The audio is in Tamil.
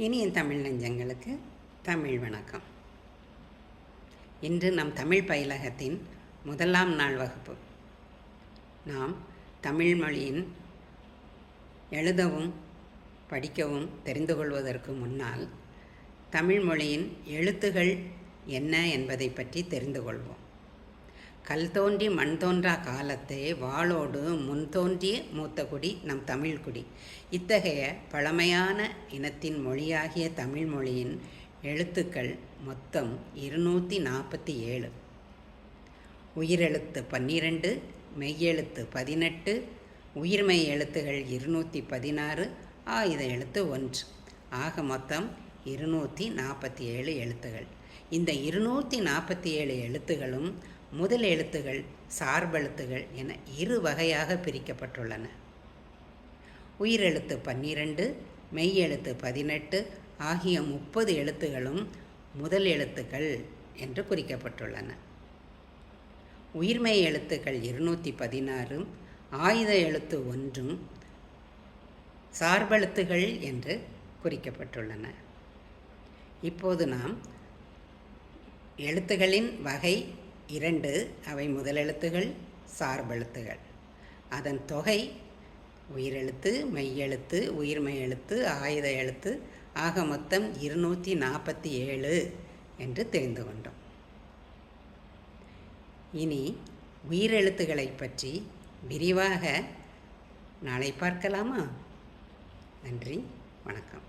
இனிய தமிழ் நெஞ்சங்களுக்கு தமிழ் வணக்கம். இன்று நம் தமிழ் பயிலகத்தின் முதலாம் நாள் வகுப்பு. நாம் தமிழ் மொழியின் எழுதவும் படிக்கவும் தெரிந்து கொள்வதற்கு முன்னால் தமிழ் மொழியின் எழுத்துகள் என்ன என்பதை பற்றி தெரிந்து கொள்வோம். கல் தோன்றி மண் தோன்றா காலத்தே வாளோடு முன் தோன்றிய மூத்த குடி நம் தமிழ்குடி. இத்தகைய பழமையான இனத்தின் மொழியாகிய தமிழ் மொழியின் எழுத்துக்கள் மொத்தம் 247. உயிரெழுத்து 12, மெய்யெழுத்து 18, உயிர்மெய் எழுத்துகள் 216, ஆயுத எழுத்து 1. ஆக மொத்தம் 247 எழுத்துகள். இந்த 247 எழுத்துகளும் முதல் எழுத்துகள், சார்பெழுத்துகள் என இரு வகையாக பிரிக்கப்பட்டுள்ளன. உயிரெழுத்து 12, மெய்யெழுத்து 18 ஆகிய 30 எழுத்துகளும் முதல் எழுத்துக்கள் என்று குறிக்கப்பட்டுள்ளன. உயிர்மெய் எழுத்துக்கள் 216, ஆயுத எழுத்து 1 சார்பெழுத்துகள் என்று குறிக்கப்பட்டுள்ளன. இப்போது நாம் எழுத்துகளின் வகை 2, அவை முதலெழுத்துகள், சார்பெழுத்துகள். அதன் தொகை உயிரெழுத்து, மெய்யெழுத்து, உயிர்மெய் எழுத்து, ஆயுத எழுத்து ஆக மொத்தம் 247 என்று தெரிந்து கொண்டோம். இனி உயிரெழுத்துக்களை பற்றி விரிவாக நாளை பார்க்கலாமா? நன்றி, வணக்கம்.